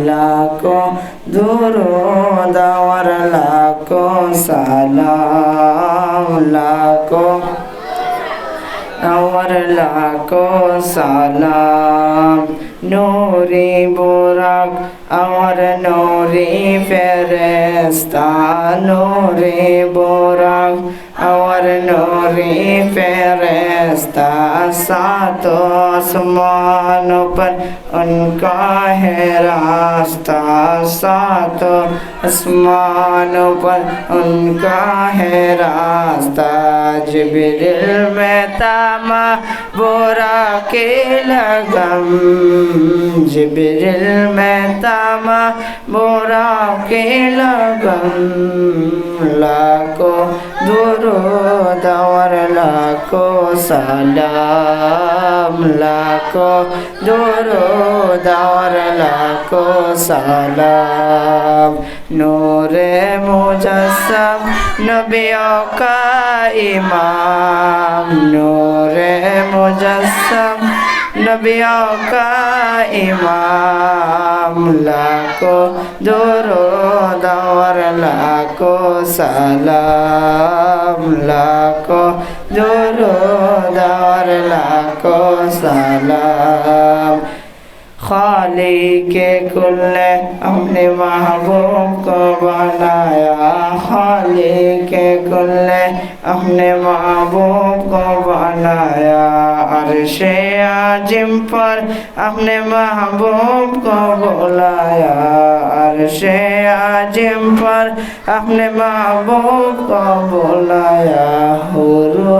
লাখো দুরূদ আর লাখো সালাম লাখো और लाखो सलाम नूरी बुराक और नूरी फरिश्ता नूरी बुराक और नूरी फरिश्ता सातों आसमानों पर उनका है रास्ता सातों आसमानों पर उनका है रास्ता जिब्रील में तामा बोरा के लगम जिब्रील में तामा बोरा के लगम लाखो दुरूद और लाखो सलाम लाखो दुरूद और लाखो सलाम नूरे मुजस्सम नबियों का इमाम नूरे मुजस्सम नबियों का इमाम लाखो दुरूद और लाखो सलाम लाखो दुरूद और लाखो सलाम खालिक़े कुल ने अपने महबूब को बनाया खालिक़े कुल ने अपने महबूब को बनाया अर्शे आजिम पर अपने महबूब को बुलाया अर्शे आजिम पर अपने महबूब को बुलाया हुरू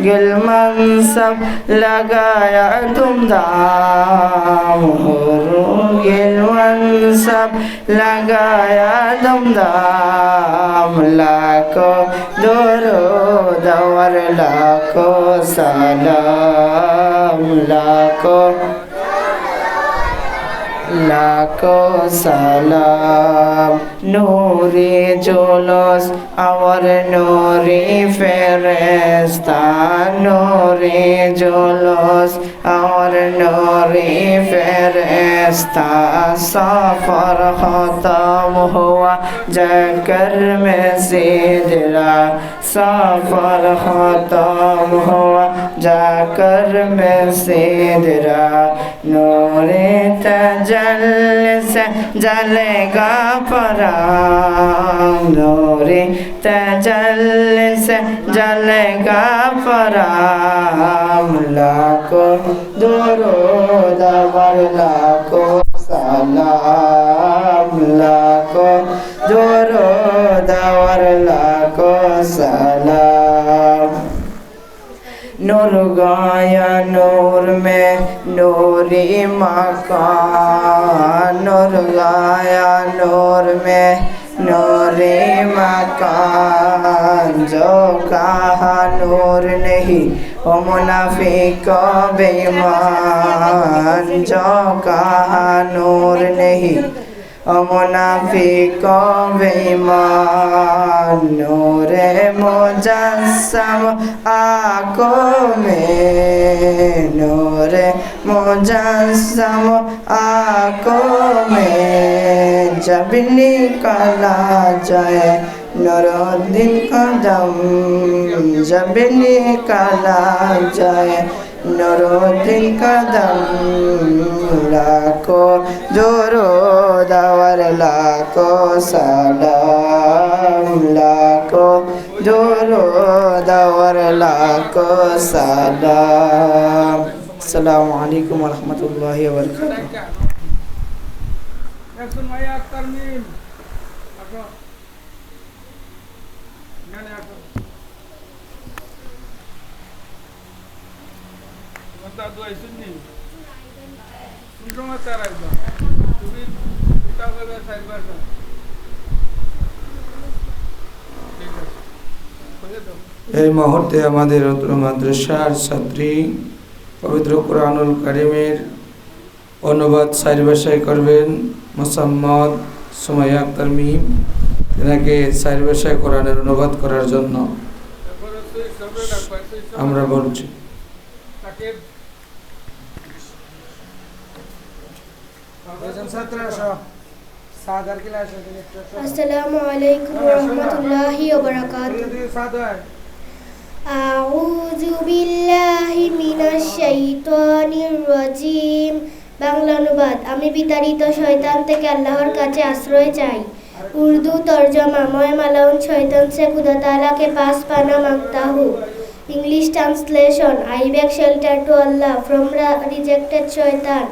गिलमन सब लगाया तुम दाम गिलमन सब लगाया तुम दाम लाखो दुरूद और लाखो सलाम लाखो लाखो सलाम नूरी जुलूस और नूरी फरिश्ता नूरी जुलूस और नूरी फरिश्ता सफर खत्म हुआ जाकर में सिदरा सफर खत्म हुआ जाकर में सिदरा नूरे तजल्ली से जलेगा पराम नूरे तजल्ली से जलेगा पराम लाखो दुरूद और लाखो सलाम लाखो दुरूद और लाखो सलाम नूर गाया नूर में नूरी मकान नूर गाया नूर में नूरी मकान जो कहा नूर नहीं वो मुनाफिक बेईमान जो कहा नूर नहीं मुनाफिक बेईमान नूरे मुजस्सम आँखों में नूरे मुजस्सम आँखों में जब निकला जाए नूरुद्दीन का दम जब निकला जाए नूरुद्दीन का दम लाखो दुरूद और लाखो सलाम लाखो दुरूद और लाखो सलाम अस्सलामु अलैकुम व रहमतुल्लाहि व बरकातुहू এই মুহূর্তে আমাদের মাদ্রাসার ছাত্রী পবিত্র কোরআনুল কারীমের অনুবাদ চারি ভাষায় করবেন মোসাম্মদ সুমাইয়া আক্তার মিম। এনাকে চারি ভাষায় কোরআনের অনুবাদ করার জন্য আমরা বলছি। আসসালামু আলাইকুম ওয়া রাহমাতুল্লাহি ওয়া বারাকাতুহু। আউযু বিল্লাহি মিনাশ শাইতানির রাজিম। বাংলা অনুবাদ। আমি বিতাড়িত শয়তান থেকে আল্লাহর কাছে আশ্রয় চাই। উর্দু তরজমা। मैं मलऊन शैतान से खुदा ताला के पास पनाह मांगता हूँ। English translation. I beg shelter to Allah from the rejected shaitan.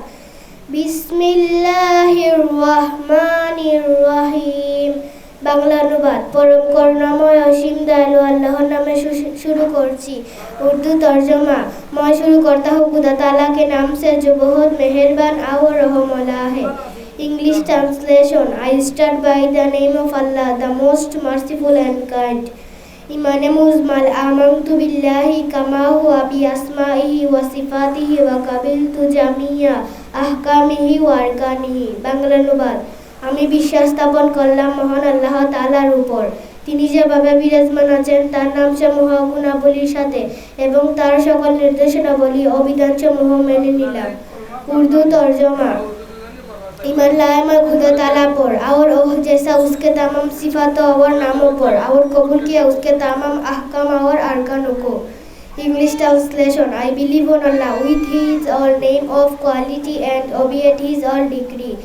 বিসমিল্লাহির রহমানির রহিম। বাংলা অনুবাদ। পরম করুণাময় অসীম দয়ালু আল্লাহর নামে शुरू করছি। उर्दू तर्जमा। मैं शुरू करता हूँ खुदा ताला के नाम से जो बहुत मेहरबान और रहम वाला है। English translation. I start by the name of Allah, the most merciful and kind. ईमान मुज़मल आमन्तु बिल्लाहि कमा हुआ बि अस्माइहि व सिफातिहि व कबिलतु जामिया আহকামিহি ওয়া আরকানিহি। বাংলা অনুবাদ। আমি বিশ্বাস স্থাপন করলাম মহান আল্লাহ তাআলার উপর, তিনি যেভাবে বিরাজমান আছেন তার নামসমূহ গুণাবলীর সাথে এবং তার সকল নির্দেশনাবলী ও বিধানসমূহ মেনে নিলাম। উর্দু তরজমা। ईमान लाया मैं खुदा ताला पर और जैसा उसके तमाम सिफातों और नामों पर और कबूल किया उसके तमाम अहकाम और अरकानों को। English translation. I believe on Allah with His all name of quality and obey His all decree.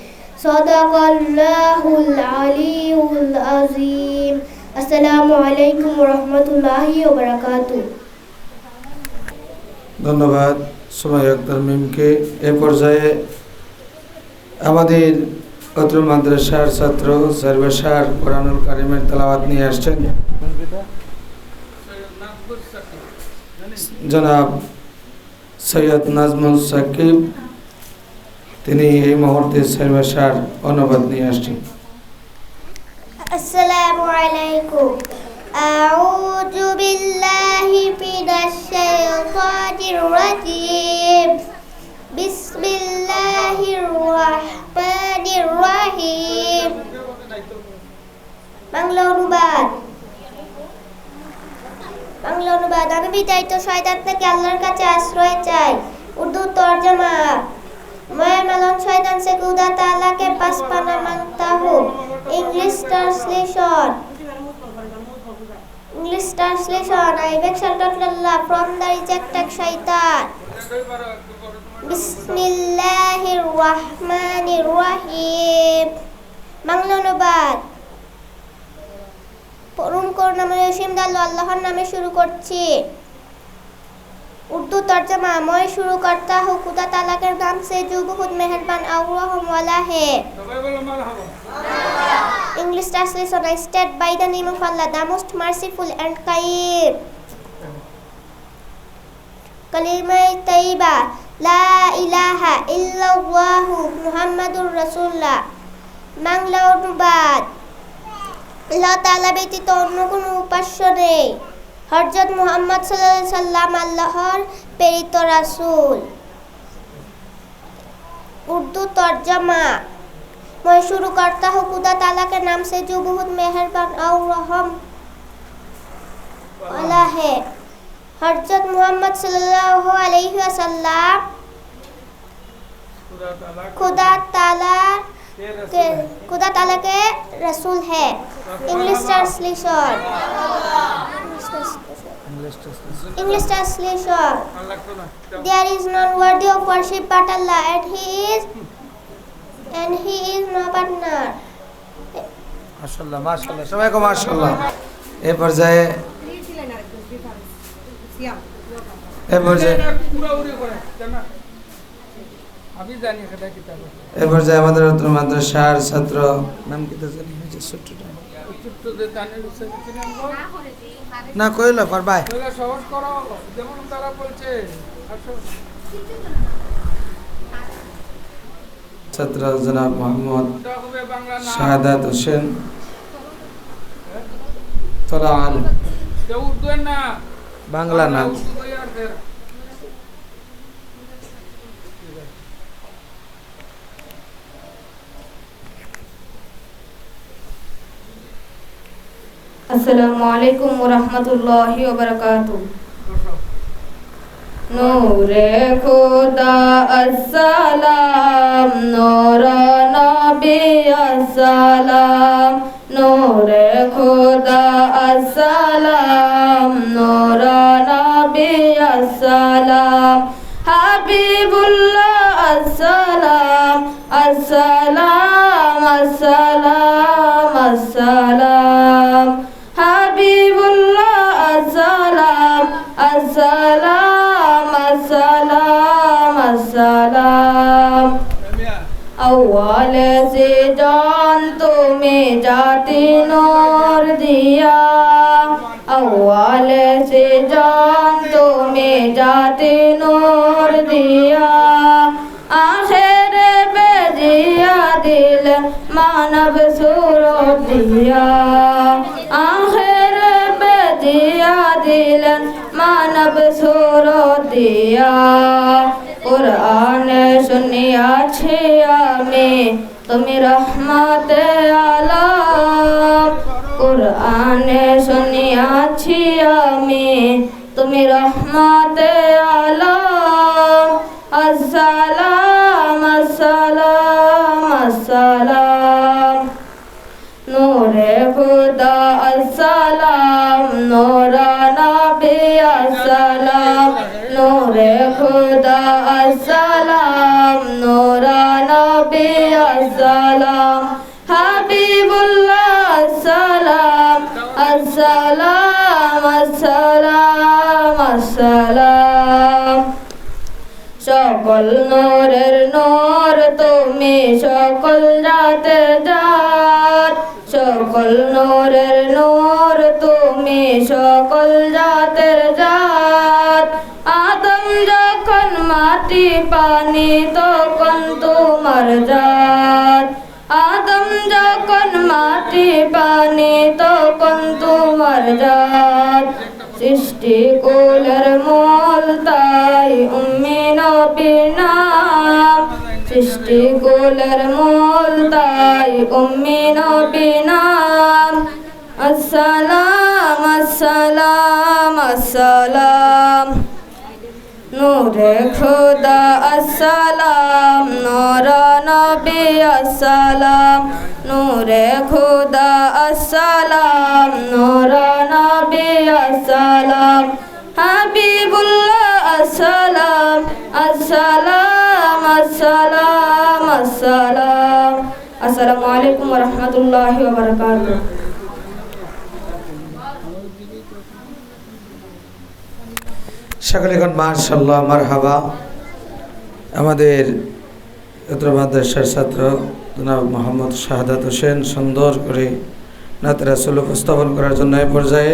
Sadaqallahul Aliyyul Azim. Assalamu alaikum wa rahmatullahi wa barakatuh. ধন্যবাদ সুমাইয়া আক্তার মিমকে। এ পর্যায়ে আমাদের অত্র মাদ্রাসার ছাত্র সার্বসার কোরআনুল কারিমের তেলাওয়াত নিয়ে আসছেন জনাব সৈয়দ নাজমুল সাকিব। তিনি এই মুহূর্তে সার্বসার অনুবাদ নিয়ে আসছেন। আসসালামু আলাইকুম। আউযু বিল্লাহি মিনাশ শাইতানির রাজিম। বিসমিল্লাহির রহমানির রহিম। বাংলা অনুবাদ। আমি বিতাড়িত শয়তান থেকে আল্লাহর কাছে আশ্রয় চাই। উর্দু তরজমা। मैं मलऊन शैतान से खुदा ताला के पास पनाह मांगता हूँ। English translation. I beg shelter to Allah from the rejected shaitan. বিসমিল্লাহির রহমানির রহিম। বাংলা অনুবাদ। পরম করুণাময় অসীম দয়ালু আল্লাহর নামে শুরু করছি। उर्दू तर्जमा। मैं शुरू करता हूँ खुदा ताला के नाम से जो बहुत मेहरबान और रहम वाला है। English translation. I start by the name of Allah, the most merciful and kind. कलिमा Taiba ला इलाहा इल्लल्लाह मुহাম্মাদুর রাসূলুল্লাহ। বাংলা অনুবাদ। আল্লাহ তাআলা ব্যতীত অন্য কোনো উপাস্য নেই। হযরত মুহাম্মদ সাল্লাল্লাহু আলাইহি সাল্লাম আল্লাহর প্রেরিত রাসূল। उर्दू तर्जमा। मैं शुरू करता हूँ खुदा ताला के नाम से जो बहुत मेहरबान और रहम वाला है। हज़रत मोहम्मद सल्लल्लाहु अलैहि वसल्लम खुदा ताला के रसूल है। English translation. There is none worthy of worship but Allah, and He is no partner. মাশাআল্লাহ মাশাআল্লাহ সবাইকে মাশাআল্লাহ। এই পর্যায়ে আমাদের মাদ্রাসার ছাত্র নাম কি না কইল পারবাই ছাত্র জনাব মোহাম্মদ শাহাদাত হোসেন বাংলা নাম। अस्सलामु अलैकुम व रहमतुल्लाहि व बरकातुहू। নূরে খোদা আসসালাম, নূর নবী আসসালাম, নূরে খোদা আসসালাম, নূর নবী আসসালাম, হাবিবুল্লাহ আসসালাম, আসসালাম, আসসালাম, আসসালাম, হাবিবুল্লাহ আসসালাম, আসসালাম, আসসালাম, আসসালাম। अव्वल से जान तुम्हें जाती नूर दिया, अव्वल से जान तुम्हें जाती नूर दिया, आखिर बेजिया दिल मानव सूरत दिया, आखिर बेजिया दिल मानव सूरत दिया। कुरान सुनियाছি আমি তুমি রহমতে আলম, কুরআন শুনিয়াছি আমি তুমি রহমতে আলম, আসসালাম, আসসালাম, আসসালাম, নূরে খোদা আসসালাম, নূর নবী আসসালাম, নূরে খোদা আসসালাম, নূর নবী আসসালাম, হাবিবুল্লাহ আসসালাম, আসসালাম, আসসালাম, আসসালাম। সকল নূরের নূর তুমি সকল জাতের জাত, সকল নূরের নূর তুমি সকল জাতের জাত, আদম যখন মাটি পানি তখন তোমার জাত, আদম যখন মাটি পানি তখন তোমার জাত, সৃষ্টি কুলের মূল তাই উম্মি নবীর নাম, সৃষ্টি কুলের মূল তাই উম্মি নবীর নাম, আসসালাম, আসসালাম, আসসালাম, নূরে খোদা আসসালাম, নূর নবী আসসালাম, নূরে খোদা আসসালাম, নূর নবী আসসালাম, হাবিবুল্লাহ আসসালাম, আসসালাম, আসসালাম, আসসালাম। আসসালামু আলাইকুম ওয়া রাহমাতুল্লাহি ওয়া বারাকাতুহু। সকলে এখন মাশাআল্লাহ মারহাবা। আমাদের উত্তর মাদ্রাসার ছাত্র জনাব মোহাম্মদ শাহাদাত হোসেন সুন্দর করে নাত রাসূল উপস্থাপন করার জন্য এই পর্যায়ে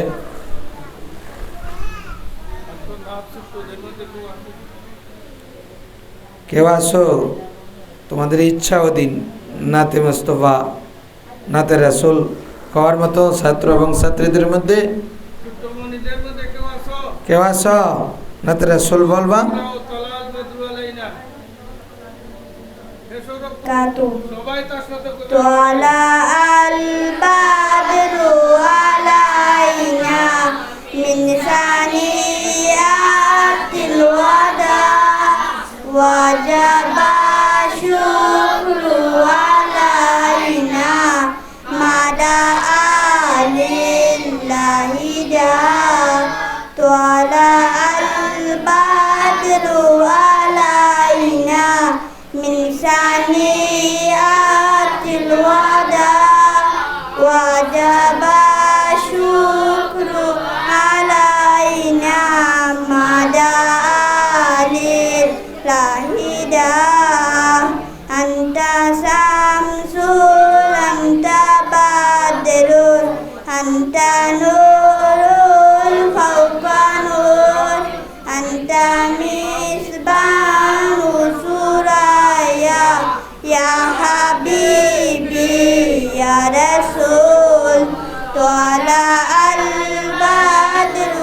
কেউ আসো, তোমাদের ইচ্ছা অধীন নাতে মুস্তফা নাতে রাসূল খাওয়ার মতো ছাত্র এবং ছাত্রীদের মধ্যে কেউ আসো, নাতে রাসূল বলবা। طلع البدر علينا من ثنيات الوداع وجب الشكر علينا مدى لله داع طلع البدر علينا من ثنيات الوداع وجب الشكر علينا مدى لله داع أنت شمس أنت بدر أنت نور فوق نور أنت مصباح سرايا يا حبيبي يا رسول طلع البدر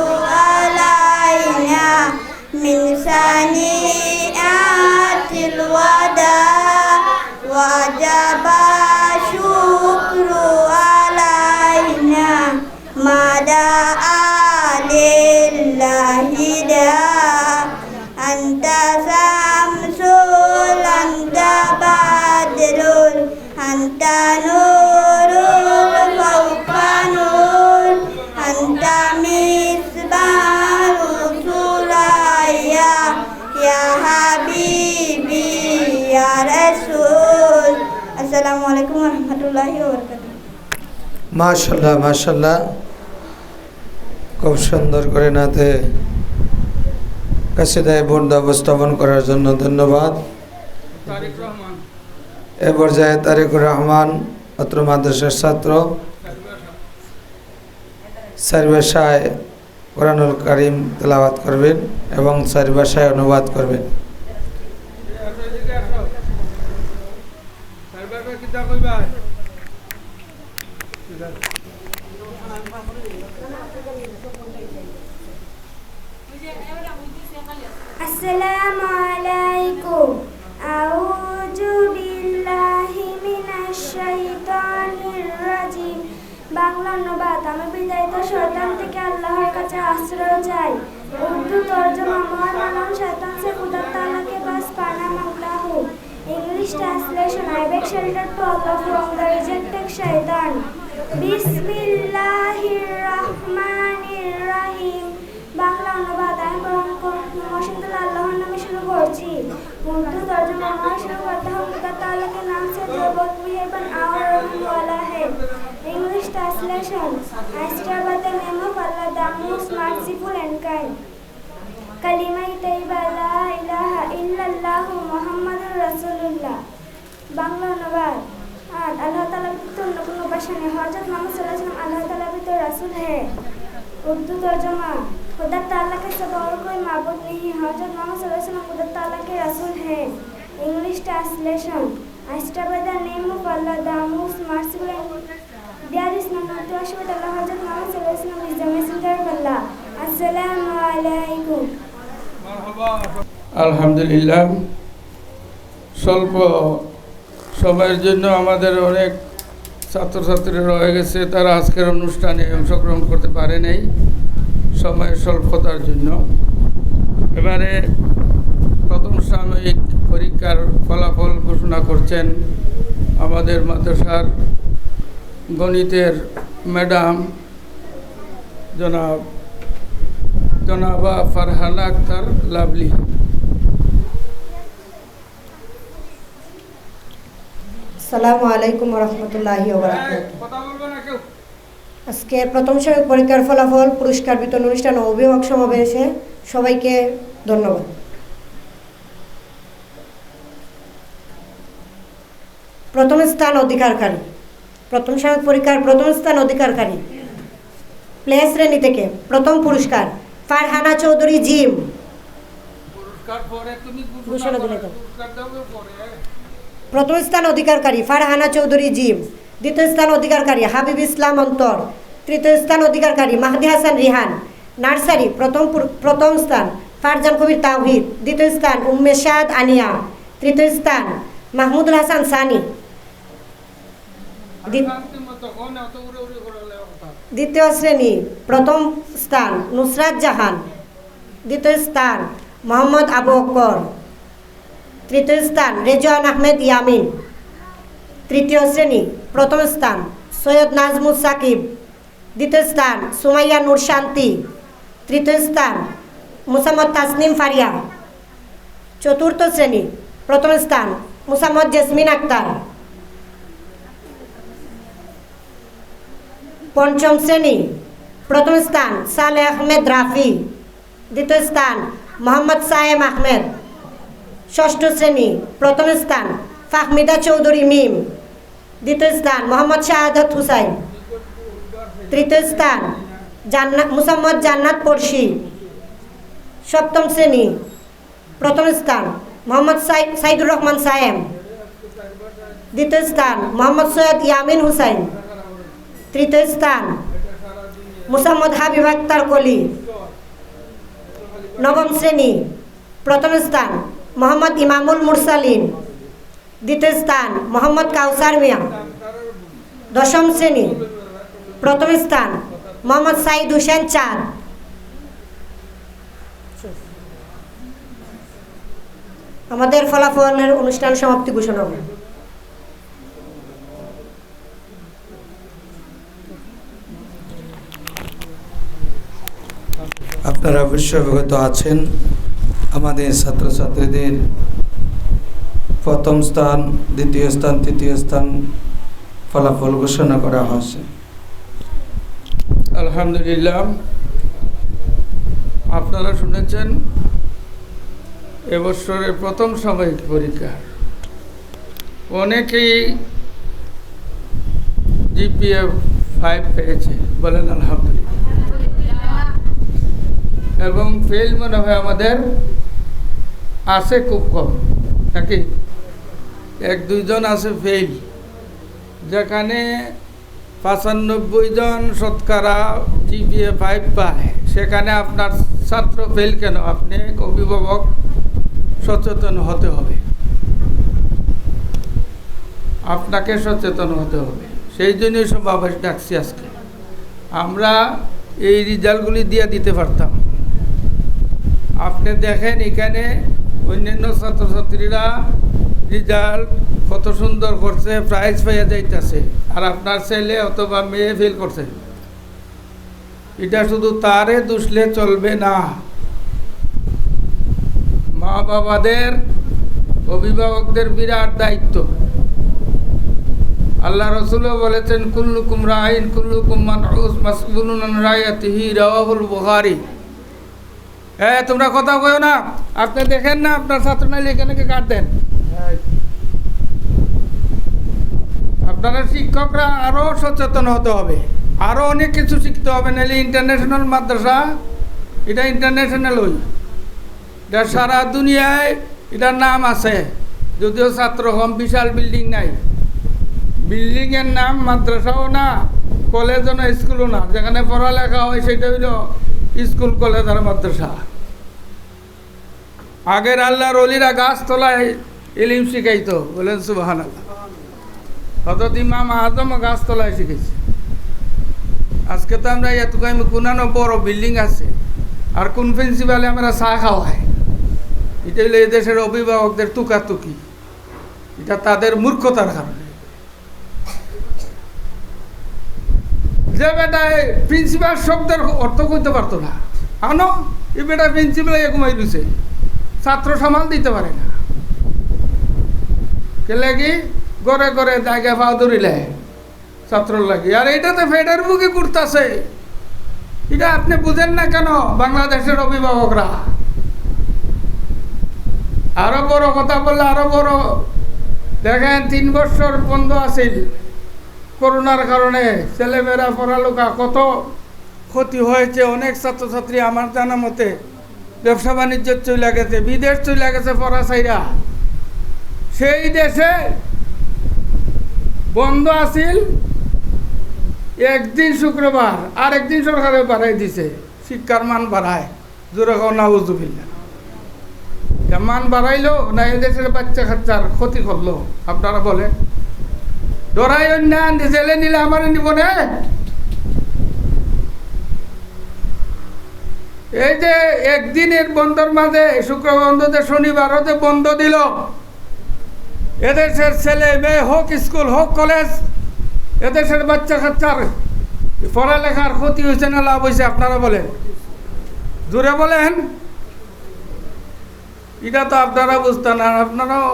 علينا من ثنيات الوداع وجب الشكر علينا مدى لله داع أنت نور فوق نور أنت مصباح سرايا يا حبيبي يا رسول السلام عليكم ورحمة الله وبركاته মাশাল্লাহ মাশাল্লাহ, খুব সুন্দর করে নাতে কাসিদায়ে বুরদা উপস্থাপন করার জন্য ধন্যবাদ। এ পর্যায়ে তারিকুর রহমান অত্র মাদ্রাসার ছাত্র চার ভাষায় কোরআনুল কারীম তেলাওয়াত করবেন এবং চার ভাষায় অনুবাদ করবেন। السلام عليكم أعوذ بالله من الشيطان الرجيم বাংলা অনুবাদ। আমি বিদায়িত শয়তান থেকে আল্লাহর কাছে আশ্রয় চাই। উর্দু তর্জমা মহান নাম শয়তান से खुदा ताला के पास पाना मांगता हूँ। English translation I beg shelter to Allah from the rejected shaitan. বিসমিল্লাহির রহমানির রহিম। বাংলা অনুবাদ। আমি মহাশান্তাল আল্লাহর নামে শুরু করছি। উর্দু তর্জমা আমার শুরু করতে হবে खुदा ताला के नाम से जो बहुत मेहरबान और रहम वाला है। English translation I start by the name of Allah, the most merciful and kind. কালিমায়ে তাইয়্যিবা লা ইলাহা ইল্লাল্লাহ মুহাম্মাদুর রাসূলুল্লাহ। বাংলা অনুবাদ। আর আল্লাহ তাআলা ব্যতীত অন্য কোনো উপাস্য নেই। হযরত মুহাম্মদ সাল্লাল্লাহু আলাইহি ওয়াসাল্লাম আল্লাহ তাআলা ব্যতীত রাসূল हैं। उर्दू तर्जुमा खुदा ताला के सिवा और कोई माबूद नहीं। हज़रत मोहम्मद सल्लल्लाहु अलैहि वसल्लम खुदा ताला के रसूल हैं। English translation I start by the name of Allah, the most merciful and there is none to worship but Allah. Hज़रत मोहम्मद सल्लल्लाहु अलैहि वसल्लम is the messenger of Allah. Assalamu alaikum. আলহামদুলিল্লাহ, স্বল্প সময়ের জন্য আমাদের অনেক ছাত্রছাত্রীরা রয়ে গেছে, তারা আজকের অনুষ্ঠানে অংশগ্রহণ করতে পারে নাই সময়ের স্বল্পতার জন্য। এবারে প্রথম সাময়িক পরীক্ষার ফলাফল ঘোষণা করছেন আমাদের মাদ্রাসার গণিতের ম্যাডাম জনাবা ফারহানা আক্তার লাভলি। আসসালামু আলাইকুম রহমতুল্লাহি ওয়া বারাকাতুহু। আজকে প্রথম সাময়িক পরীক্ষার ফলাফল পুরস্কার বিতরণ অনুষ্ঠান ও অভিভাবক সমাবেশে সবাইকে ধন্যবাদ। প্রথম স্থান অধিকারকারী, প্রথম সাময়িক পরীক্ষার প্রথম স্থান অধিকারকারী প্লে শ্রেণী থেকে প্রথম পুরস্কার ফারহানা চৌধুরী জিম। প্রথম স্থান অধিকারকারী ফারহানা চৌধুরী জিম। দ্বিতীয় স্থান অধিকারকারী হাবিব ইসলাম অন্তর। তৃতীয় স্থান অধিকারকারী মাহদি হাসান রিহান নার্সারি। প্রথম স্থান ফারজান কবির তাওহিদ। দ্বিতীয় স্থান উম্মে শাহাদ আনিয়া। তৃতীয় স্থান মাহমুদুল হাসান সানি। দ্বিতীয় শ্রেণী প্রথম স্থান নুসরাত জাহান। দ্বিতীয় স্থান মোহাম্মদ আবু বকর। তৃতীয় স্থান রেজওয়ান আহমেদ ইয়ামিন। তৃতীয় শ্রেণী প্রথম স্থান সৈয়দ নাজমুস সাকিব। দ্বিতীয় স্থান সুমাইয়া নূর শান্তি। তৃতীয় স্থান মুসাম্মদ তাসনিম ফারিয়া। চতুর্থ শ্রেণী প্রথম স্থান মুসাম্মদ জেসমিন আক্তার। পঞ্চম শ্রেণী প্রথম স্থান সালেহ আহমেদ রাফি। দ্বিতীয় স্থান মোহাম্মদ সায়েম আহমেদ। ষষ্ঠ শ্রেণী প্রথম স্থান ফাহমিদা চৌধুরী মিম। দ্বিতীয় স্থান মোহাম্মদ শাহাদাত হুসাইন। তৃতীয় স্থান মুসাম্মদ জান্নাত পড়শি। সপ্তম শ্রেণী প্রথম স্থান মোহাম্মদ সাইদুর রহমান সায়েম। দ্বিতীয় স্থান মোহাম্মদ সৈয়দ ইয়ামিন হুসাইন। তৃতীয় স্থান মুসাম্মদ হাবিব আক্তার কলি। নবম শ্রেণী প্রথম স্থান মোহাম্মদ ইমামুল মুরসালিন। দ্বিতীয় স্থান মোহাম্মদ কাউসার মিয়া। দশম শ্রেণী প্রথম স্থান মোহাম্মদ সাইদ হুসেন চাঁদ। আমাদের ফলাফলের অনুষ্ঠান সমাপ্তি ঘোষণা হবে। আপনারা অবশ্যই অবগত আছেন, আমাদের ছাত্রছাত্রীদের প্রথম স্থান, দ্বিতীয় স্থান, তৃতীয় স্থান ফলাফল ঘোষণা করা হয়েছে। আলহামদুলিল্লাহ, আপনারা শুনেছেন এবছরের প্রথম সাময়িক পরীক্ষা অনেকেই জিপিএ 5 পেয়েছে, বলেন আলহামদুলিল্লাহ। এবং ফেল মনে হয় আমাদের আছে খুব কম, নাকি 1-2 জন আছে ফেল, যেখানে 95 জন শতকরা জিপিএ 5 পায়, সেখানে আপনার ছাত্র ফেল কেন? আপনি অভিভাবক সচেতন হতে হবে, আপনাকে সচেতন হতে হবে। সেই জন্যই সমাবেশ ডাকছি আজকে। আমরা এই রেজাল্টগুলি দিয়ে দিতে পারতাম। আপনি দেখেন এখানে অন্যান্য ছাত্রছাত্রীরা রেজাল্ট কত সুন্দর করছে, প্রাইজ পাইয়া যাইতেছে, আর আপনার ছেলে অথবা মেয়ে ফেল করছে। এটা শুধু তারে দুষলে চলবে না, মা বাবাদের, অভিভাবকদের বিরাট দায়িত্ব। আল্লাহ রসুলও বলেছেন, কুল্লুকুম রাইন কুল্লুকুম মাসউলুন আন রাইয়াতিহি, রাওয়াহুল বুখারী। তোমরা কথা কইও না, আপনি দেখেন না আপনার ছাত্র নাইলে এখানে কাট দেন। আপনারা শিক্ষকরা আরও সচেতন হতে হবে, আরও অনেক কিছু শিখতে হবে, নাহলে ইন্টারন্যাশনাল মাদ্রাসা, এটা ইন্টারন্যাশনাল হই, এটা সারা দুনিয়ায় এটার নাম আছে। যদিও ছাত্র কম, বিশাল বিল্ডিং নাই, বিল্ডিংয়ের নাম মাদ্রাসাও না, কলেজও না, স্কুলও না, যেখানে পড়ালেখা হয় সেটা হইল স্কুল, কলেজ আর মাদ্রাসা। আগের আল্লাহর ওলিরা গাছতলায় ইলম শিখাইতো, বলেন সুবহানাল্লাহ। হযরত ইমাম আজম গাছতলায় শিখেছে। আজকে তো আমরা এতখানি কোনানো বড় বিল্ডিং আছে, আর কোন প্রিন্সিপালে আমরা চা খাওয়াই। এটা হলো এই দেশের অভিভাবকদের তুকাতুকি, এটা তাদের মূর্খতার কারণে। যে বেটা প্রিন্সিপাল শব্দের অর্থ করতে পারতো না, আনো এই বেটা প্রিন্সিপাল ঘুমাই দিছে, ছাত্র সামাল দিতে পারে না। কে লাগি ঘরে ঘরে জায়গা পাও ধরিলে ছাত্র লাগে, আর এইটাতে ফেডার বুকে করতেছে। এটা আপনি বুঝেন না কেন? বাংলাদেশের অভিভাবকরা আরো বড় কথা বললে আরো বড়। দেখেন 3 বছর বন্ধ আছিল করোনার কারণে, ছেলেমেয়েরা পড়ালেখা কত ক্ষতি হয়েছে। অনেক ছাত্রছাত্রী আমার জানা মতে ব্যবসা বাণিজ্য চলে গেছে, বিদেশ চলে গেছে পড়া ছাইরা। সেই দেশে বন্ধ আছিল, একদিন শুক্রবার আর একদিন সরকারে বাড়াই দিছে, শিক্ষার মান বাড়ায়। জোরে কও নাউজুবিল্লাহ। মান বাড়াইলো না এই দেশের বাচ্চা কাচ্চার ক্ষতি করলো? আপনারা বলেন। ডরাই অন্যান জেলে নিলে আমার নিব না। এই যে একদিনের বন্ধর মাঝে শুক্রবার বন্ধ, শনিবারও যে বন্ধ দিল, এদেশের ছেলে মেয়ে হোক স্কুল হোক কলেজ, এদেশের বাচ্চা কাচ্চার পড়ালেখার ক্ষতি হয়েছে না লাভ হয়েছে? আপনারা বলেন, জোরে বলেন। এটা তো আপনারা বুঝতেন না। আপনারাও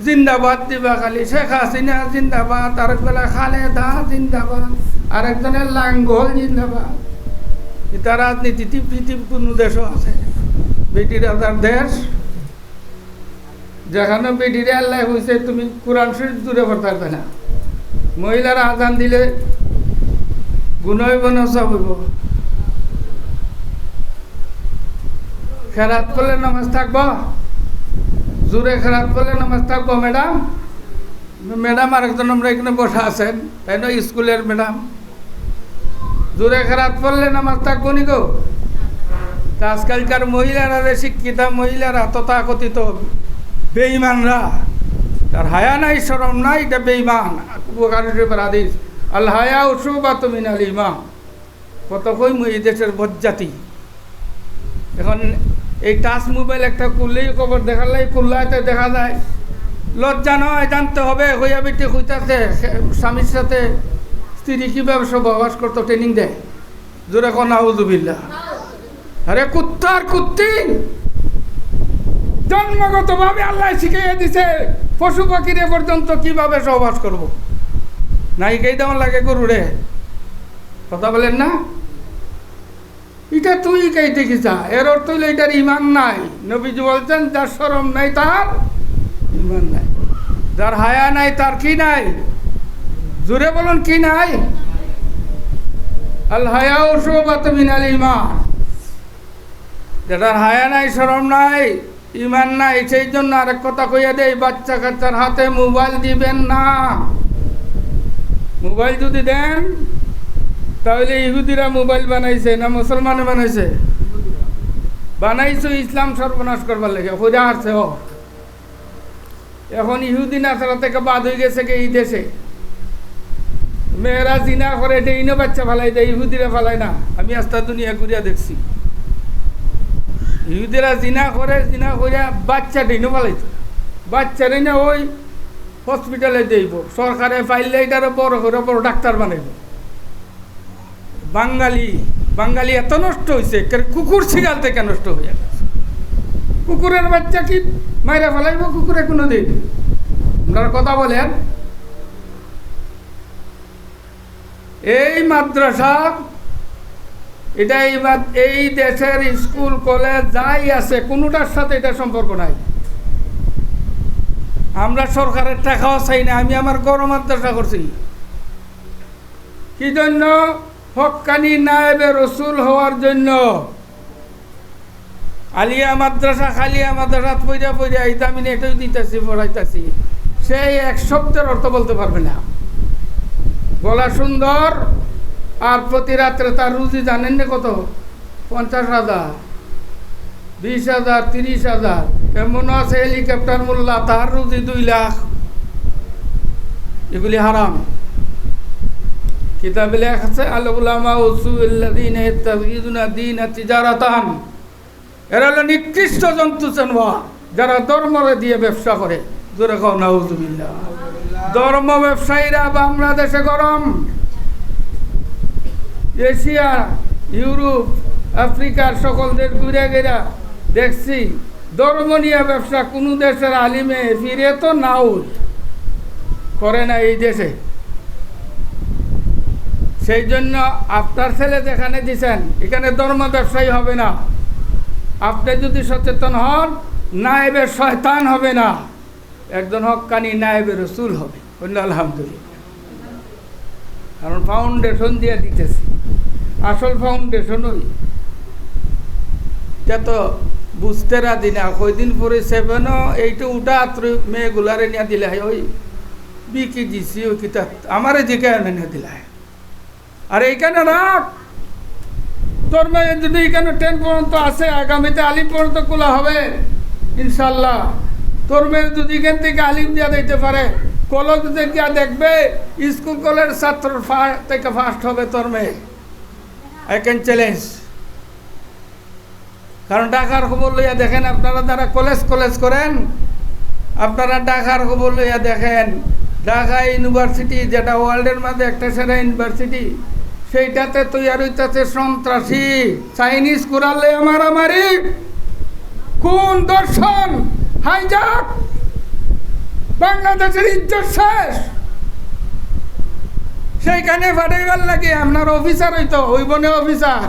জিন্দাবাদ দিবা খালি, শেখ হাসিনা জিন্দাবাদ, আরেক বেলা খালেদা জিন্দাবাদ, আরেকজনের লাঙ্গল জিন্দাবাদ। এটা রাজনীতি পৃথিবীর কোনো দেশও আছে? বেটি রাজার দেশ, যেখানে বেটির আল্লাহ হয়েছে, তুমি কোরআন শরীফ দূরে পড়তে পারবে না। মহিলারা আজান দিলে গুণ হইব না সব হইব। খেরাত পড়লে নামাজ থাকবো, জোরে খেরাত পড়লে নামাজ থাকবো। ম্যাডাম, ম্যাডাম আরেকজন আমরা এখানে বসা আছেন, তাই না? স্কুলের ম্যাডাম, জোরে খেরাত পড়লে নামাজ থাকবো নি গো? তা আজকালকার মহিলারা, শিক্ষিতা মহিলারা তথাকথিত বেঈমানরা, তার হায়া নাই, শরম নাই, এটা বেঈমান। হাদিস আল হায়া শুবাতুম মিনাল ঈমান। কত কই এই দেশের বজ্জাতি। এখন এই টাচ মোবাইল একটা করলেই খবর দেখালেই খুললাতে দেখা যায়। লজ্জা নয়, জানতে হবে। হইয়া বেটি হইতাছে স্বামীর সাথে স্ত্রী কীভাবে সহবাস করতো ট্রেনিং দেয়। জোরে কোন নাউজুবিল্লাহ। আরে কুত্তার কুত্তি জন্মগতভাবে আল্লাহ শিখিয়ে দিছে পশু পাখিরে পর্যন্ত কিভাবে সহবাস করব। নাই কেই তেমন লাগে গরুরে, কথা বলেন না? এটা তুই কে দেখিছা, এর অর্থ হইলে এটার ইমান নাই। নবীজি বলছেন যার শরম নাই তার ইমান নাই, যার হায়া নাই তার কি নাই? জোরে বলুন কি নাই? আল হায়াউ শুবাতুম মিনাল ঈমান। যেটার হায়া নাই, শরম নাই, ইমান নাই, সেই জন্য আরেক কথা কইয়া দেই, বাচ্চা কাচ্চার হাতে মোবাইল দিবেন না। মোবাইল যদি দেন তাহলে ইহুদিরা মোবাইল বানাইছে না মুসলমানে বানাইছে? বানাইছো ইসলাম সর্বনাশ করবার লেগে, খোঁজা আসছে। এখন ইহুদি নাসারা থেকে বাদ হয়ে গেছে কি এই দেশে? মেয়েরা জিনা করে ডেইনো বাচ্চা ফালাই দেয়, ইহুদিরা ফালাই না। আমি আস্তা দুনিয়া ঘুরিয়া দেখছি, ইহুদিরা জিনা করে, জিনা করিয়া বাচ্চা ডেইনো ফালাইতো। বাচ্চা ডেইনা ওই হসপিটালে দেইব, সরকারে পাইলে এটারও বড় করে বড় ডাক্তার বানাইব। বাঙালি এত নষ্ট হয়েছে, কুকুর শিগাল থেকে নষ্ট হয়ে গেছে। কুকুরের বাচ্চা কি মাইরা ফেলাইব কুকুরে কোনো দিন? আপনারা কথা বলেন। এই মাদ্রাসা, এটা এই দেশের স্কুল কলেজ যাই আছে কোনোটার সাথে এটা সম্পর্ক নাই। আমরা সরকারের টাকাও চাই না। আমি আমার গরম মাদ্রাসা করছি কি জন্য? হক্কানি নায়েবে রসুল হওয়ার জন্য। আলিয়া মাদ্রাসা, খালিয়া মাদ্রাসা পইরা পইরা এইটা আমি এটাই দিতেছি, পড়াইতেছি, সেই এক শব্দের অর্থ বলতে পারবে না। গলা সুন্দর আর প্রতি রাত্রে তার রুজি জানেন না কত? 50,000, 20,000, 30,000। এমন আছে হেলিকপ্টার মোল্লা, তার রুজি 2 লাখ। এগুলি হারাম। কিতাবে লেখা আছে আল উলামা উসুল্লাযীনা ইয়াত্তাখিযুনা দীনা তিজারাতান। এরা হলো নিকৃষ্ট জন্তু জানোয়ার যারা ধর্মরে দিয়ে ব্যবসা করে। জোরে কও নাউযুবিল্লাহ। ধর্ম ব্যবসায়ীরা বাংলাদেশে গরম। এশিয়া, ইউরোপ, আফ্রিকার সকল দেশ ঘুরে ঘেরা দেখছি ধর্ম নিয়ে ব্যবসা কোনো দেশের আলিমে ফিরে তো নাও করে না এই দেশে। সেই জন্য আপনার ছেলে যেখানে দিছেন এখানে ধর্ম ব্যবসায়ী হবে না। আপনি যদি সচেতন হন, নায়েবে শয়তান হবে না, একজন হক্কানি নায়েবে রসুল হবে। আলহামদুলিল্লাহ। কারণ ফাউন্ডেশন দিয়ে দিতেছি, আসল ফাউন্ডেশন ওই যত বুঝতে রাজি না। কয়দিন পরে 7 8 উঠা মেয়েগুলারে নিয়ে দিলে ওই বিকি দিছি ওই কিতাব আমারে দিকে এনে দিলে। আর এইখানে রাখ তোর মেয়ে যদি এখানে 10 পর্যন্ত আছে, আগামীতে আলিম পর্যন্ত খোলা হবে ইনশাল্লাহ। তোর মেয়ে যদি এখান থেকে আলিম দিয়া দিতে পারে, কলেজ গিয়া দেখবে স্কুল কলেজ ছাত্র থেকে ফার্স্ট হবে তোর মেয়ে। I can challenge. কারণ ঢাকার খবর লইয়া দেখেন, আপনারা যারা কলেজ করেন, আপনারা ঢাকার খবর লইয়া দেখেন। ঢাকা ইউনিভার্সিটি যেটা ওয়ার্ল্ডের মধ্যে একটা সেরা ইউনিভার্সিটি, সেইটাতে তৈরি হইতেছে সন্ত্রাসী, চাইনিজ কোরালে মারামারি, কোন দর্শন, হাইজাক, বাংলাদেশের ইজ্জত শেষ। সেইখানে ফাটাইবার লাগে আপনার অফিসার হইতো, ওই বনে অফিসার।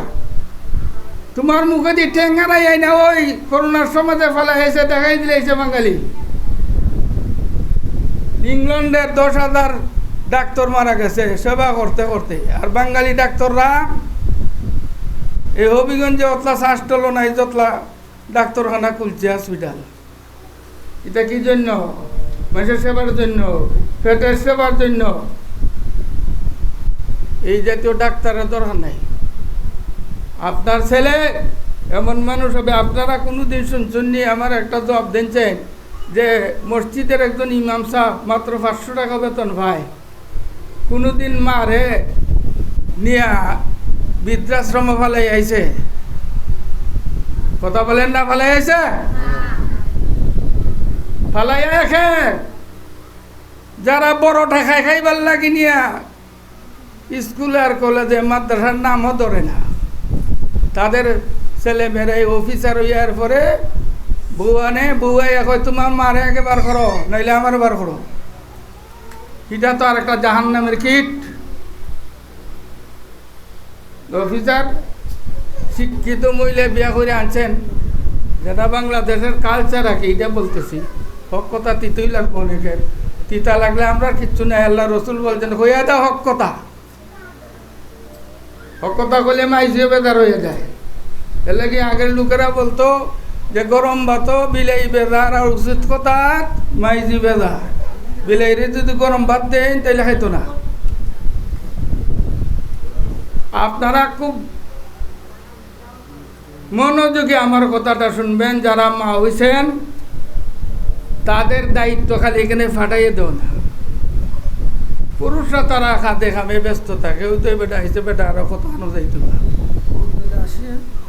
তোমার মুখে দিয়ে ঠেঙ্গারাই আই না, ওই করোনার সমাজে ফেলা হয়েছে, দেখাই দিলেছে বাঙালি। ইংল্যান্ডের 10,000 ডাক্তার মারা গেছে সেবা করতে করতে, আর বাঙালি ডাক্তাররা এই হবিগঞ্জে অতলা শ্বাসটলো নাই, যতলা ডাক্তারখানা খুলছে, হসপিটাল। এটা কি জন্য? মানুষের সেবার জন্য, পেটের সেবার জন্য। এই জাতীয় ডাক্তারের দরকার নাই। আপনার ছেলে এমন মানুষ হবে। আপনারা কোনোদিন শুনছেন নি? আমার একটা জবাব দিচ্ছেন যে মসজিদের একজন ইমাম সাহেব মাত্র 500 টাকা বেতন পায়, কোনোদিন মারে নিয়া বৃদ্ধাশ্রম ফালাই আইছে? কথা বলেন না? ফালাই আইছে? ফালাই আখে যারা বড় ঠেকায় খাইবার লাগি নিয়া স্কুলে আর কলেজে মাদ্রাসার নামও ধরে না, তাদের ছেলে মেয়েরা অফিসার হইয়ার পরে বউ আনে, বউ আইয়া কয় তোমার মারে আগে বার করো, নাইলে আমার বার করো। এটা তো আর একটা জাহান্নামের কীট। অফিসার শিক্ষিত মহিলা বিয়া করে আনছেন, যেটা বাংলাদেশের কালচার আর কি, এটা বলতেছি। হক কথা তিতই লাগবো অনেকের, তিতা লাগলে আমরা কিচ্ছু নাই। আল্লাহ রসুল বলছেন হইয়া দাও হক কথা। হক কথা কইলে মাইজিও বেজার হয়ে যায়। এর লাগে আগের লোকেরা বলতো যে গরম ভাত বিলাই বেজার, আর উচিত কথা মাইজি বেজার। বিলাইরে যদি গরম ভাত দেন তাহলে খাইতো না। আপনারা খুব মনোযোগে আমার কথাটা শুনবেন। যারা মা হইছেন তাদের দায়িত্ব খালি এখানে ফাটাইয়ে দেও না। পুরুষরা তারা খাতে খামে ব্যস্ত থাকে, ওই তো বেটা হয়েছে বেটা আরো কত আনো যাইতো না।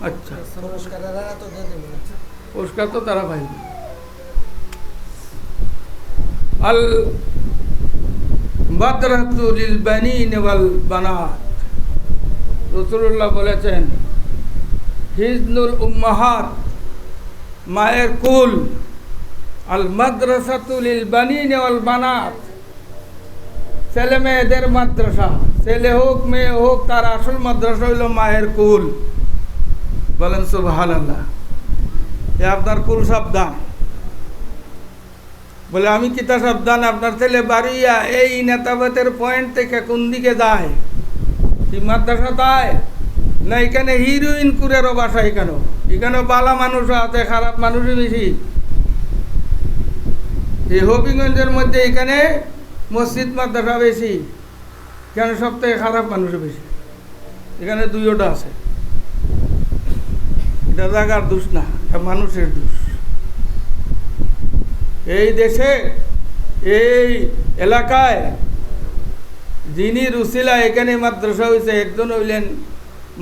আচ্ছা, পুরস্কার তো তারা পাইবে। আল বাদরাতু লিল বানিন ওয়াল বানাত, রাসূলুল্লাহ বলেছেন হিজনুল উম্মাহাত, মায়ের কুল। আল মাদ্রাসাতু লিল বানিন ওয়াল বানাত, ছেলে মেয়েদের মাদ্রাসা। ছেলে হোক মেয়ে হোক, তার আসল মাদ্রাসা হইল মায়ের কুল। বলেন সুবহানাল্লাহ। এ আপনার কুল সাবধান। বলে আমি কিতা সাবধান? আপনার ছেলে বাড়িয়া এই নেতাবাতের পয়েন্ট থেকে কোন দিকে যায়? কি মাদ্রাসা তাই না এখানে হিরোইন কুরেরও বাসা? এখানে বালা মানুষও আছে, খারাপ মানুষই বেশি। এই হবিগঞ্জের মধ্যে এখানে মসজিদ মাদ্রাসা বেশি, এখানে সব থেকে খারাপ মানুষও বেশি। এখানে দুইটা আছে। এটা জায়গার দোষ না, এটা মানুষের দোষ। এই দেশে এই এলাকায় যিনি রুসিলা এখানে মাদ্রাসা হয়েছে, একজন হইলেন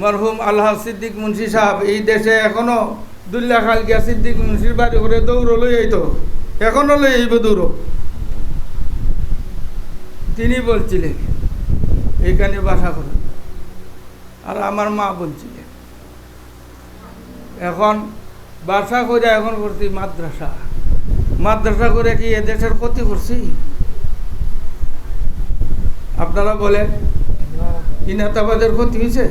মরহুম আল্লাহ সিদ্দিক মুন্সি সাহেব। এই দেশে এখনো দুল্লা খাল গিয়া সিদ্দিক মুন্সির বাড়ি করে দৌড় লই আইতো, এখনো লই আইব দৌড়। তিনি বলছিলেন এখানে বাসা করেন, আর আমার মা বলছিলেন এখন বাসা করে এখন করছি মাদ্রাসা। মাদ্রাসা করে কি এ দেশের ক্ষতি করছি? আপনারা বলেন, ইনাতাবাদের ক্ষতি হয়েছে,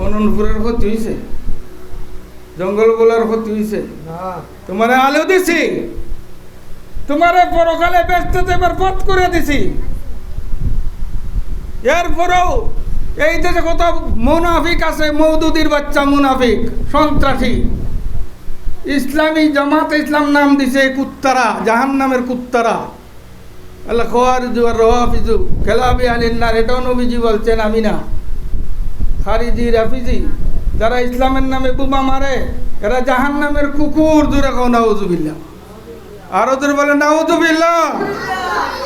অনন্তপুরের ক্ষতি হয়েছে, জঙ্গলগুলার ক্ষতি হয়েছে? তোমার আলো দিছি, তোমার পরকালে ব্যস্ত দেবার পথ করে দিছি। এরপরেও এই দেশে কত মুনাফিক আছে, মওদুদির বাচ্চা মুনাফিক, সন্ত্রাসী। ইসলামী জামাত ইসলাম নাম দিছে কুত্তারা, জাহান্নামের কুত্তারা। আল্লাহ খাওয়ারিজু আর রওয়াফিজু খেলাবি আলিন্নার, এটাও নবীজি বলছেন, আমি না। খারিজি রাফিজি, যারা ইসলামের নামে বোমা মারে, এরা জাহান্নামের কুকুর। জোরে কও নাউজুবিল্লাহ। আর ওদের বলে নাউজুবিল্লাহ।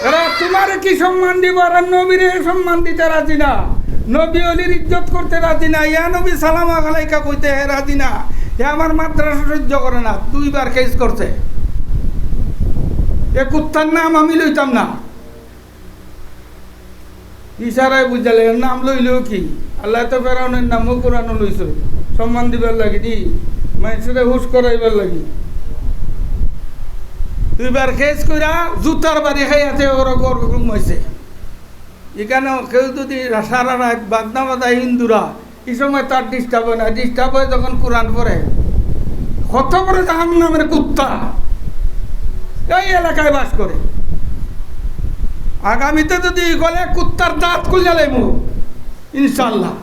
এরা তোমার কি সম্মান দিব? আর নবীর সম্মান দিতে রাজি না, নবী অলির ইজ্জত করতে রাজি না, ইয়া নবী সালাম আলাইকা কইতে রাজি না। এ আমার মাদ্রাসা সহ্য করে না, 2 বার কেস করছে। এ কুত্তার নাম আমি লইতাম না। ইশারায় বুঝালে এর নাম লইলেও কি? আল্লাহ তো ফেরাউনের নামও কোরআনও লইছ, সম্মান দিবার লাগি দি, মানুষের হুশ করাইবার লাগি। 2 বার কেস কইরা জুতার বাড়ি খাইয়াছে, ওর গরম হয়েছে। এখানে কেউ যদি সারা রাত বাজনা বাজা হিন্দুরা, এই সময় তার ডিস্টার্ব হয় না। ডিস্টার্ব হয় যখন কোরআন পড়ে। কত বড় জাহান্নামের কুত্তা এই এলাকায় বাস করে। আগামীতে যদি গলে কুত্তার দাঁত খুলে লাইব ইনশাল্লাহ।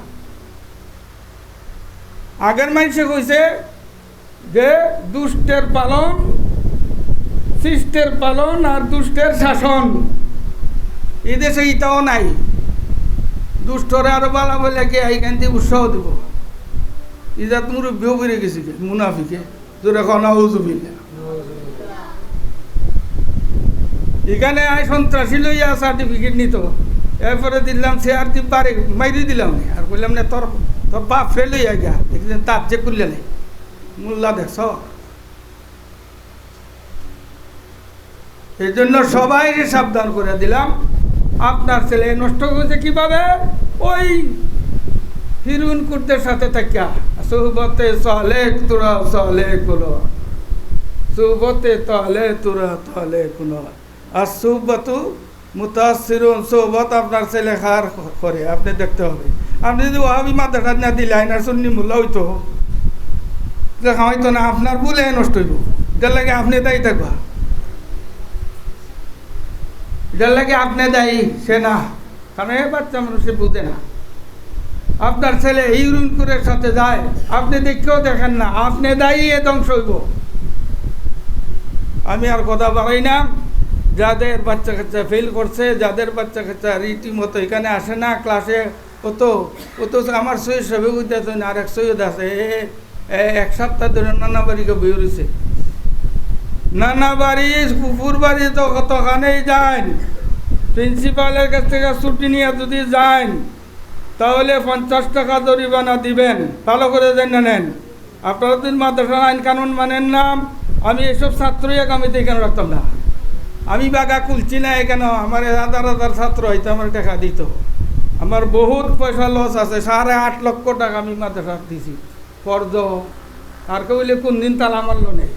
আগের মানুষে কইছে যে দুষ্টের পালন, শিষ্টের পালন আর দুষ্টের শাসন। এই দেশে ইটাও নাই। দুষ্টরে আরো বালা বলে কে এইখান থেকে উৎসাহ দিব। ইজাত মুরব্বীও করে গেছি মুনাফিকে, জোরে নাউজুবিল্লাহ। এখানে আয় সন্ত্রাসী লইয়া সার্টিফিকেট নিত, এরপরে দিলাম চেয়ার দি পারে মাইরি দিলাম, আর বললাম না তোর তোর বাপ ফেল লইয়া গিয়া দেখলেন তার যে করলে নাই মোল্লা দেখছ। এই জন্য সবাই সাবধান করে দিলাম। আপনার ছেলে নষ্ট হয়েছে কিভাবে? ওই হিরোইন কুর্দের সাথে থাকিয়া। সুহবতে সালে তোরা সালে কুলো সুহবতে তাহলে তোরা তাহলে কুলো আর সুহবতু মুতাসসিরুন সুহবত আপনার ছেলে খার করে আপনি দেখতে হবে। আপনি যদি ওয়াহাবি মাদ্রাসা না দিলেন আর সুন্নি মোল্লা হইতো দেখা হয়তো না, আপনার ভুলে নষ্ট হইব। এটার লাগে আপনি দায়ী থাকবা, এটার লাগে আপনি দায়ী, সে না। কারণ এ বাচ্চা মানুষে বুঝে না। আপনার ছেলে ইউরিনকুরের সাথে যায়, আপনি দেখেও দেখেন না, আপনি দায়ী, এ ধ্বংস হইব। আমি আর কথা বাড়াই না। যাদের বাচ্চা কাচ্চা ফেল করছে, যাদের বাচ্চা কাচ্চা রীতিমতো এখানে আসে না ক্লাসে, ও তো আমার সৈয়দ সবে উঠতেছে না, আর এক সৈয়দ আছে এক সপ্তাহ ধরে নানা বাড়িকে বই রয়েছে। নানা বাড়ি কুকুর বাড়ি তো কতখানেই যান, প্রিন্সিপালের কাছ থেকে ছুটি নিয়ে যদি যান তাহলে 50 টাকা জরিমানা দিবেন। ভালো করে জেনে নেন। আপনারা যদি মাদ্রাসার আইন কানুন মানেন না, আমি এসব ছাত্রই আগামীতে কেন রাখতাম না। আমি বাগা খুলছি না কেন, আমার 1000 ছাত্র হয়তো আমার টাকা দিত। আমার বহুত পয়সা লস আছে, 8.5 লক্ষ টাকা আমি মাদ্রাসা দিছি ফর্জ। আর কেউ বলে কোন দিন তালা মারল নেই।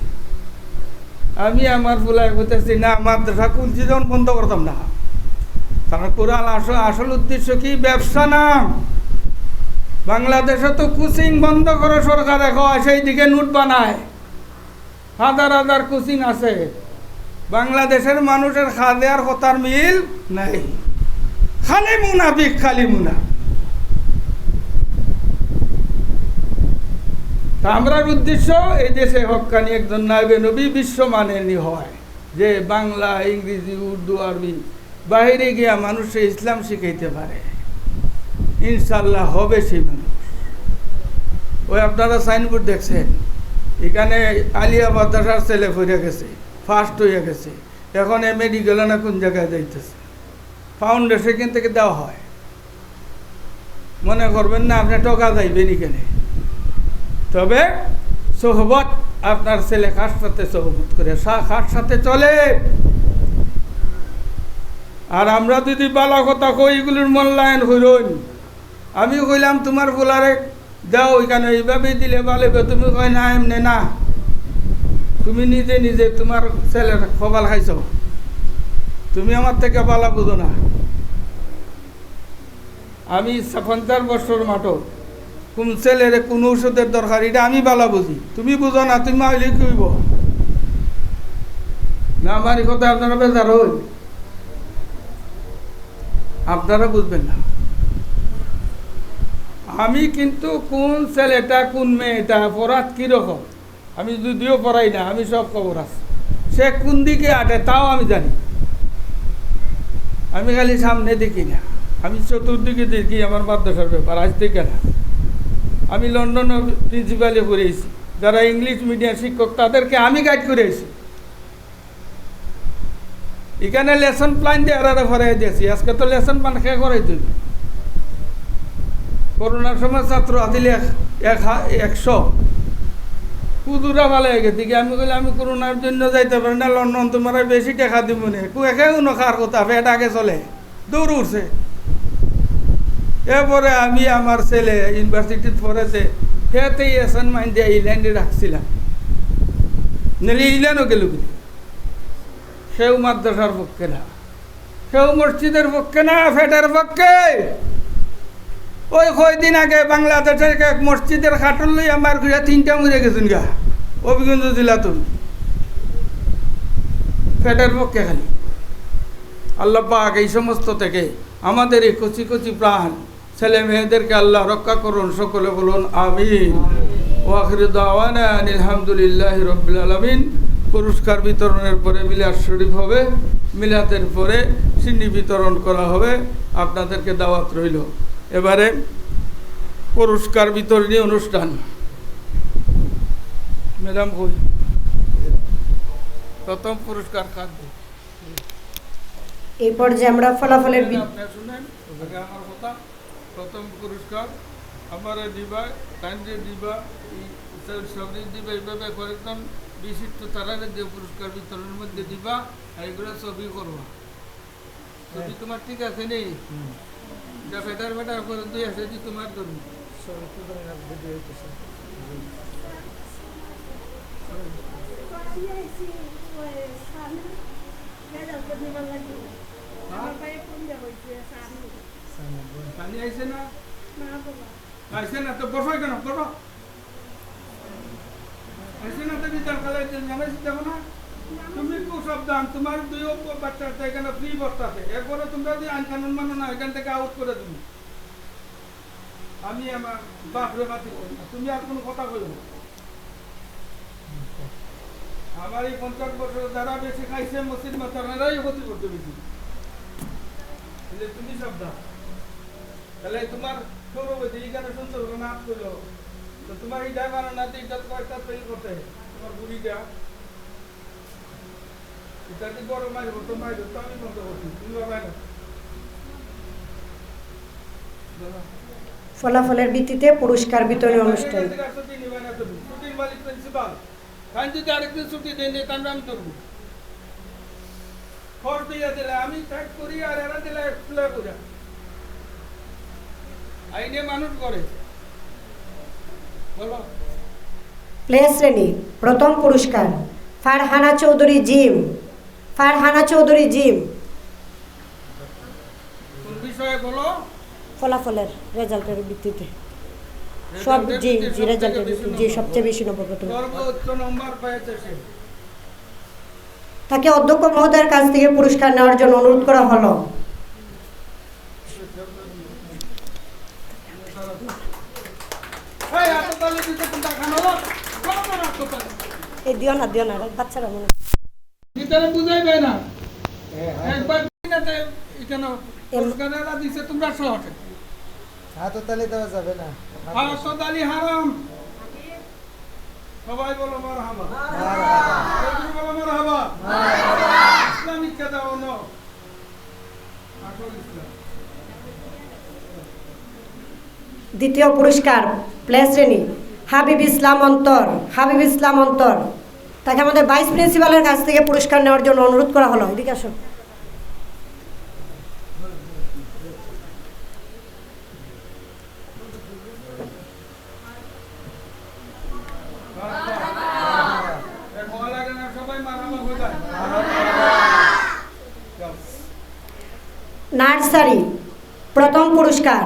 আমি আমার ফুলাই হইতেছি না, মাদ্রাসা খুলছি যখন বন্ধ করতাম না। কারণ কোরআন আসল উদ্দেশ্য কি? ব্যবসা না। বাংলাদেশে তো কোচিং বন্ধ করে সরকার এখন সেই দিকে নোট বানায়, হাজার হাজার কোচিং আছে। বাংলাদেশের মানুষের খাওয়া দেওয়ার কথার মিল নাই, খালি মুনাফিক, খালি মুনা। তা আমরার উদ্দেশ্য এই দেশে হক্কানি একজন নায়েবে নবী বিশ্বমানেরই হয়, যে বাংলা, ইংরেজি, উর্দু, আরবি বাইরে গিয়া মানুষে ইসলাম শিখাইতে পারে। ইনশাল্লাহ হবে সেই মানুষ। ওই আপনারা সাইনবোর্ড দেখছেন, এখানে আলিয়া মাদ্রাসার ছেলে পড়ে গেছে, ফার্স্ট হয়ে গেছে, এখন মেডিকেলে না কোন জায়গায় যাইতেছে, ফাউন্ডেশন এখান থেকে দেওয়া হয়। মনে করবেন না আপনি টাকা যাইবেন এখানে। তবে সোহবত, আপনার ছেলে কার সাথে সোহবত করে, কার সাথে চলে। আর আমরা যদি বালা কথা কই, এগুলির মূল্যায়ন হইল। আমি কইলাম তোমার বোলারে যাও ওইখানে, এইভাবেই দিলে ভালো। তুমি কয় না, এমনি না, তুমি নিজে নিজে তোমার ছেলের খবর খাইছ, তুমি আমার থেকে বালা বুঝো না। আমি 50 বছর মাঠো, কোন ছেলের কোন ওষুধের দরকার এটা আমি বালা বুঝি, তুমি বুঝো না। তুমি হইলে কইব না, আমার এই কথা আপনারা বেজার হই, আপনারা বুঝবেন না। আমি কিন্তু কোন ছেলেটা কোন মেয়েটা পড়াত কীরকম আমি যদিও পড়াই না, আমি সব খবর আছে। সে কোন দিকে আটে তাও আমি জানি। আমি খালি সামনে দেখি না, আমি চতুর্দিকে দেখি আমার মাদ্রাসার ব্যাপার। আজ থেকে না, আমি লন্ডনে প্রিন্সিপালে পড়েছি, যারা ইংলিশ মিডিয়াম শিক্ষক তাদেরকে আমি গাইড করেছি। এখানে লেসন প্ল্যান দিয়ে আরে ভরাই দিয়েছি। আজকে তো লেসন প্ল্যান খেয়ে করাই তুই। করোনার সময় ছাত্র আসলে 100 কুদুরা ভালো হয়ে গেছে। আমি বলি আমি করোনার জন্য যাইতে পারি না লন্ডন, তোমার বেশি টাকা দিব না। একেও খার কথা, ফেট আগে চলে, দৌড় উঠছে। এরপরে আমি আমার ছেলে ইউনিভার্সিটিতে পড়েছে, সেতেই অ্যাসাইনমেন্ট দিয়ে ইংল্যান্ডে রাখছিলাম, নাহলে ইংল্যান্ডও গেল। সেও মাদ্রাসার পক্ষে না, সেও মসজিদের পক্ষে না, ফেটের পক্ষে। ওই কয়দিন আগে বাংলাদেশের এক মসজিদের খাটল লই আমার ঘুরে 3টা মরে গেছেন গা, অভিগঞ্জ জেলা। তুমি ফেটের পক্ষে খালি। আল্লাহ পাক এই সমস্ত থেকে আমাদের এই কচি কচি প্রাণ ছেলে মেয়েদেরকে আল্লাহ রক্ষা করুন। সকলে বলুন আমিন। ওয়াখির দাওয়ানা আলহামদুলিল্লাহি রাব্বিল আলামিন। পুরস্কার বিতরণের পরে মিলাদ শরীফ হবে, মিলাদের পরে সিন্নি বিতরণ করা হবে। আপনাদেরকে দাওয়াত রইল। এবারে পুরস্কার বিতরণী অনুষ্ঠান। ম্যাডাম কই প্রথম পুরস্কার খাদ্য এই পর্যায়ে আমরা ফলাফলের আপনি শুনেন আগে আমার কথা। প্রথম পুরস্কার আমার দিবা, কান্ডে দিবা, সবরি দিবা, এইভাবে কয়েকজন বিশিষ্ট তারা দিয়ে পুরস্কার বিতরণের মধ্যে দিবা। এইগুলো ছবি করবা। ছবি তোমার ঠিক আছে নেই? যা ফেটার ফেটার করে দুই আছে তোমার জন্য পানি আইছে না? আইছে না তো বসো কেন? বসো। আইছে না তো বিদ্যাল খেলা জানাইছি দেখো না? তুমি খুব সাবধান, তোমার দুইও বাচ্চা আছে এখানে ফ্রি বসতে এরপরে তোমরা যদি আইন কানুন মানো না এখান থেকে আউট করে তুমি। আমি আমার বাপরে বাতি করি না, তুমি আর কোনো কথা বলবো না। আমার এই 50 বছর যারা বেশি খাইছে মসজিদ মাতারাই ক্ষতি করতে বেশি। তুমি সাবধান। তাহলে তোমার সৌর বইতে এইখানে সুন্দর করে নাচ করলো তো তোমার এই ড্রাইভার না এইটা কয়েকটা ফেল করতে তোমার বুড়িটা এটা কি বড় মাইর তো মাইর তো আমি বন্ধ করছি তুমি বাইরে ফলাফলের ভিত্তিতে পুরস্কার বিতরণী অনুষ্ঠান। ছুটির মালিক প্রিন্সিপাল কারণ যদি আরেকদিন ছুটি দেন কারণ আমি করবো খরচ দিয়ে দিলে আমি টাইট করি আর এরা দিলে খুলে করে আইনে মানুষ করে বলো। প্লে শ্রেণী প্রথম পুরস্কার ফারহানা চৌধুরী জিম। ফারহানা চৌধুরী জিম। কোন বিষয়ে বলো? ফলাফলের রেজাল্টের ভিত্তিতে সব জি জি রেজাল্টের ভিত্তিতে যে সবচেয়ে বেশি নম্বর পেত সর্বোচ্চ নম্বর পেয়েছে সে। তাকে অধ্যক্ষ মহোদয়ের কাছ থেকে পুরস্কার নেওয়ার জন্য অনুরোধ করা হলো। এই দিও না বাচ্চারা মনে ভিতরে বুঝাইবে না একবার দিনাতে এখানে পুরস্কারটা দিছে তোমরা সহজে হাততালি দেওয়া যাবে না। হাততালি হারাম। সবাই বলো মারহাবা। বলো মারহাবা। ইসলামিক কথা বলো। আসল ইসলাম। দ্বিতীয় পুরস্কার প্লে শ্রেণী হাবিব ইসলাম অন্তর। হাবিব ইসলাম অন্তর তাকে আমাদের ভাইস প্রিন্সিপালের কাছ থেকে পুরস্কার নেওয়ার জন্য অনুরোধ করা হলো। এদিকে আসো। নার্সারি প্রথম পুরস্কার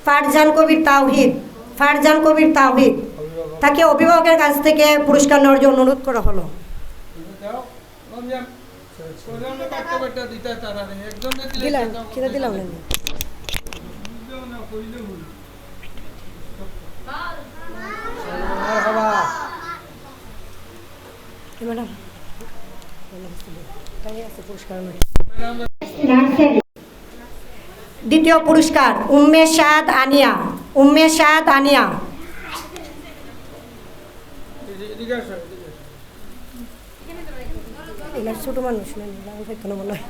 ফারজান কবির তাওহিদ। ফারজান কবির তাওহিদ তাকে অভিভাবকের কাছ থেকে পুরস্কার নেওয়ার জন্য অনুরোধ করা হলো। দিলাম দ্বিতীয় পুরস্কার উম্মে শাদ আনিয়া। উম্মে শাদ আনিয়া ছোট মানুষ মনে হয়।